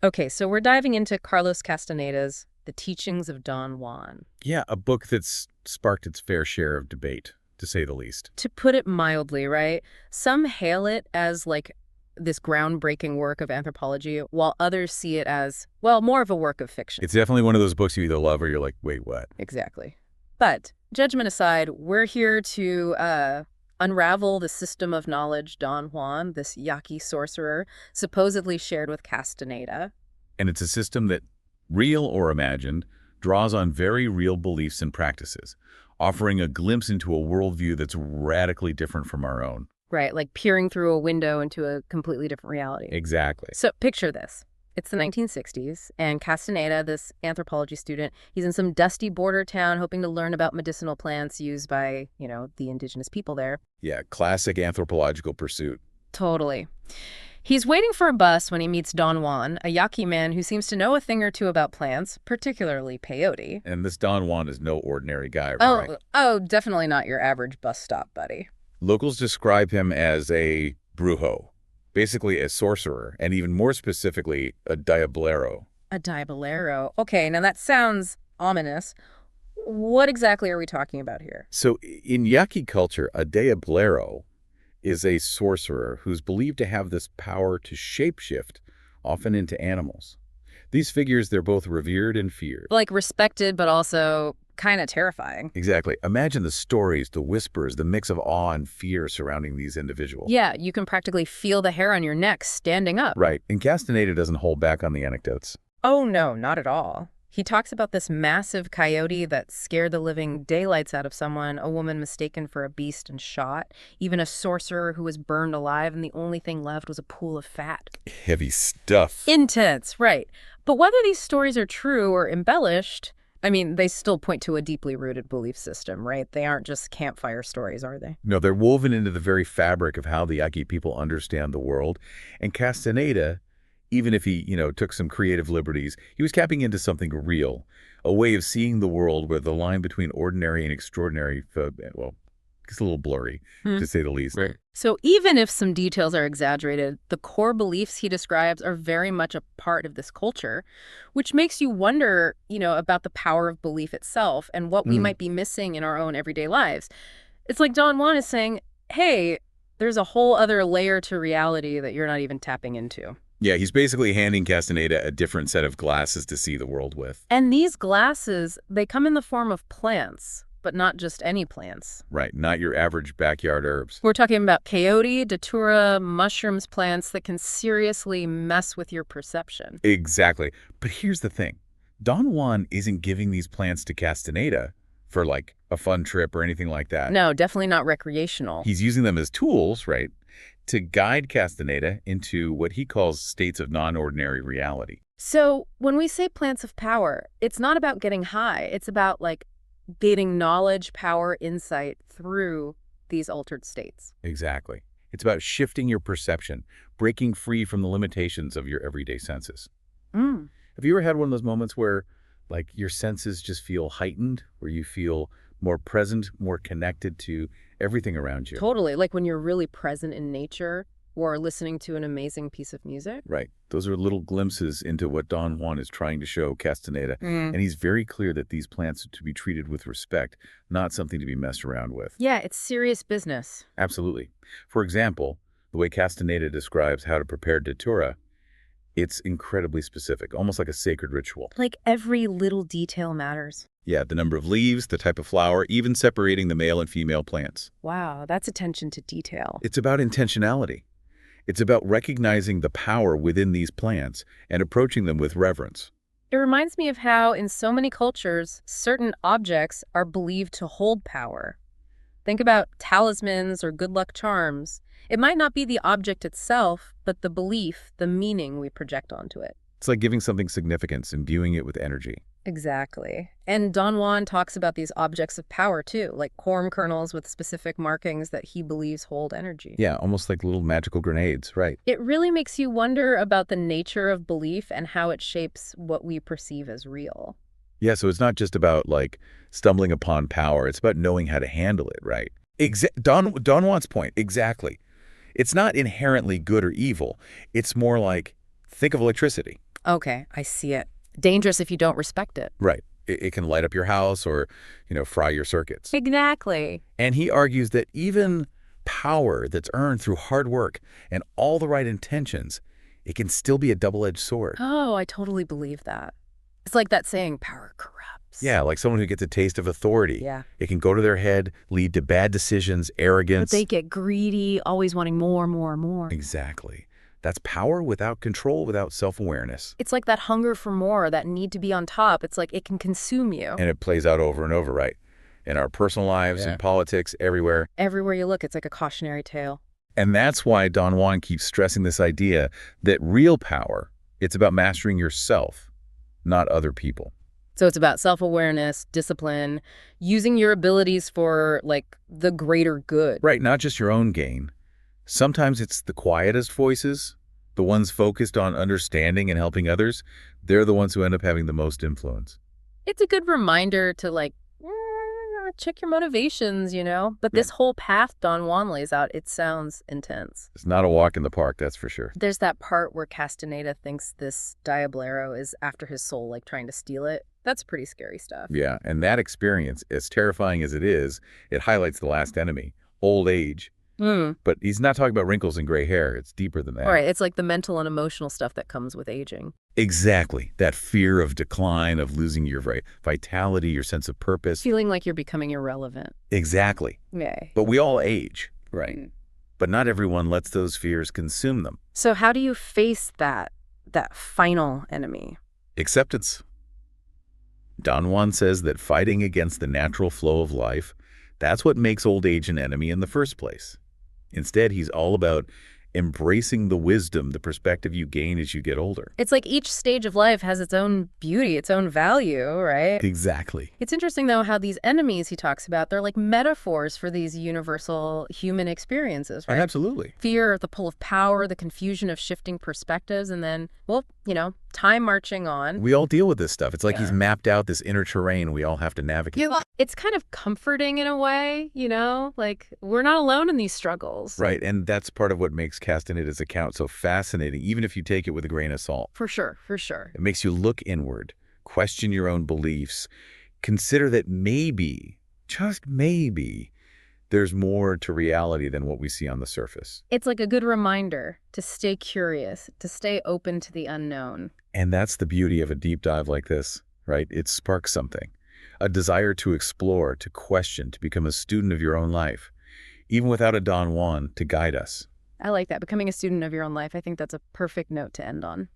Okay, so we're diving into Carlos Castaneda's The Teachings of Don Juan. Yeah, a book that's sparked its fair share of debate, to say the least. To put it mildly, right? Some hail it as like this groundbreaking work of anthropology, while others see it as, well, more of a work of fiction. It's definitely one of those books you either love or you're like, wait, what? Exactly. But judgment aside, we're here to unravel the system of knowledge Don Juan, this Yaqui sorcerer, supposedly shared with Castaneda. And it's a system that, real or imagined, draws on very real beliefs and practices, offering a glimpse into a worldview that's radically different from our own. Right, like peering through a window into a completely different reality. Exactly. So picture this. It's the 1960s, and Castaneda, this anthropology student, he's in some dusty border town hoping to learn about medicinal plants used by, the indigenous people there. Yeah, classic anthropological pursuit. Totally. He's waiting for a bus when he meets Don Juan, a Yaqui man who seems to know a thing or two about plants, particularly peyote. And this Don Juan is no ordinary guy, Oh, right? oh, definitely not your average bus stop buddy. Locals describe him as a brujo, basically a sorcerer, and even more specifically, a diablero. A diablero. Okay, now that sounds ominous. What exactly are we talking about here? So in Yaqui culture, a diablero is a sorcerer who's believed to have this power to shapeshift, often into animals. These figures, they're both revered and feared. Like respected, but also kind of terrifying. Exactly. Imagine the stories, the whispers, the mix of awe and fear surrounding these individuals. Yeah, you can practically feel the hair on your neck standing up. Right. And Castaneda doesn't hold back on the anecdotes. Oh, no, not at all. He talks about this massive coyote that scared the living daylights out of someone, a woman mistaken for a beast and shot, even a sorcerer who was burned alive and the only thing left was a pool of fat. Heavy stuff. Intense, right. But whether these stories are true or embellished, I mean, they still point to a deeply rooted belief system, right? They aren't just campfire stories, are they? No, they're woven into the very fabric of how the Yaqui people understand the world. And Castaneda, even if he, took some creative liberties, he was tapping into something real, a way of seeing the world where the line between ordinary and extraordinary, well, it's a little blurry, to say the least. Right. So even if some details are exaggerated, the core beliefs he describes are very much a part of this culture, which makes you wonder, about the power of belief itself and what we might be missing in our own everyday lives. It's like Don Juan is saying, hey, there's a whole other layer to reality that you're not even tapping into. Yeah, he's basically handing Castaneda a different set of glasses to see the world with. And these glasses, they come in the form of plants, but not just any plants. Right, not your average backyard herbs. We're talking about peyote, datura, mushrooms plants that can seriously mess with your perception. Exactly. But here's the thing. Don Juan isn't giving these plants to Castaneda for, like, a fun trip or anything like that. No, definitely not recreational. He's using them as tools, right, to guide Castaneda into what he calls states of non-ordinary reality. So when we say plants of power, it's not about getting high. It's about, gaining knowledge, power, insight through these altered states. Exactly. It's about shifting your perception, breaking free from the limitations of your everyday senses. Have you ever had one of those moments where, your senses just feel heightened, where you feel more present, more connected to everything around you? Totally. Like when you're really present in nature or listening to an amazing piece of music. Right. Those are little glimpses into what Don Juan is trying to show Castaneda. And he's very clear that these plants are to be treated with respect, not something to be messed around with. Yeah, it's serious business. Absolutely. For example, the way Castaneda describes how to prepare datura, it's incredibly specific, almost like a sacred ritual. Like every little detail matters. Yeah, the number of leaves, the type of flower, even separating the male and female plants. Wow, that's attention to detail. It's about intentionality. It's about recognizing the power within these plants and approaching them with reverence. It reminds me of how, in so many cultures, certain objects are believed to hold power. Think about talismans or good luck charms. It might not be the object itself, but the belief, the meaning we project onto it. It's like giving something significance, imbuing it with energy. Exactly. And Don Juan talks about these objects of power, too, like corn kernels with specific markings that he believes hold energy. Yeah, almost like little magical grenades, right? It really makes you wonder about the nature of belief and how it shapes what we perceive as real. Yeah, so it's not just about, stumbling upon power. It's about knowing how to handle it, right? Don Juan's point, exactly. It's not inherently good or evil. It's more like, think of electricity. Okay, I see it. Dangerous if you don't respect it. Right. It can light up your house or, fry your circuits. Exactly. And he argues that even power that's earned through hard work and all the right intentions, it can still be a double-edged sword. Oh, I totally believe that. It's like that saying, power corrupts. Yeah, like someone who gets a taste of authority. Yeah. It can go to their head, lead to bad decisions, But arrogance. they get greedy, always wanting more, more, more. Exactly. That's power without control, without self-awareness. It's like that hunger for more, that need to be on top. It's like it can consume you. And it plays out over and over, right? In our personal lives, in politics, everywhere. Everywhere you look, it's like a cautionary tale. And that's why Don Juan keeps stressing this idea that real power, it's about mastering yourself, not other people. So it's about self-awareness, discipline, using your abilities for, like, the greater good. Right, not just your own gain. Sometimes it's the quietest voices, the ones focused on understanding and helping others. They're the ones who end up having the most influence. It's a good reminder to, like, check your motivations, But this whole path Don Juan lays out, it sounds intense. It's not a walk in the park, that's for sure. There's that part where Castaneda thinks this diablero is after his soul, like trying to steal it. That's pretty scary stuff. Yeah, and that experience, as terrifying as it is, it highlights the last enemy, old age. But he's not talking about wrinkles and gray hair. It's deeper than that. All right, it's like the mental and emotional stuff that comes with aging. Exactly. That fear of decline, of losing your vitality, your sense of purpose. Feeling like you're becoming irrelevant. Exactly. Yeah. But we all age, right? But not everyone lets those fears consume them. So how do you face that final enemy? Acceptance. Don Juan says that fighting against the natural flow of life, that's what makes old age an enemy in the first place. Instead, he's all about embracing the wisdom, the perspective you gain as you get older. It's like each stage of life has its own beauty, its own value, right? Exactly. It's interesting, though, how these enemies he talks about, they're like metaphors for these universal human experiences, right? Absolutely. Fear, the pull of power, the confusion of shifting perspectives, and then, well, time marching on. We all deal with this stuff. It's like he's mapped out this inner terrain we all have to navigate. It's kind of comforting in a way, like we're not alone in these struggles. Right, and that's part of what makes Castaneda's account so fascinating, even if you take it with a grain of salt. For sure, for sure. It makes you look inward, question your own beliefs, consider that maybe, just maybe, there's more to reality than what we see on the surface. It's like a good reminder to stay curious, to stay open to the unknown. And that's the beauty of a deep dive like this, right? It sparks something. A desire to explore, to question, to become a student of your own life, even without a Don Juan to guide us. I like that. Becoming a student of your own life. I think that's a perfect note to end on.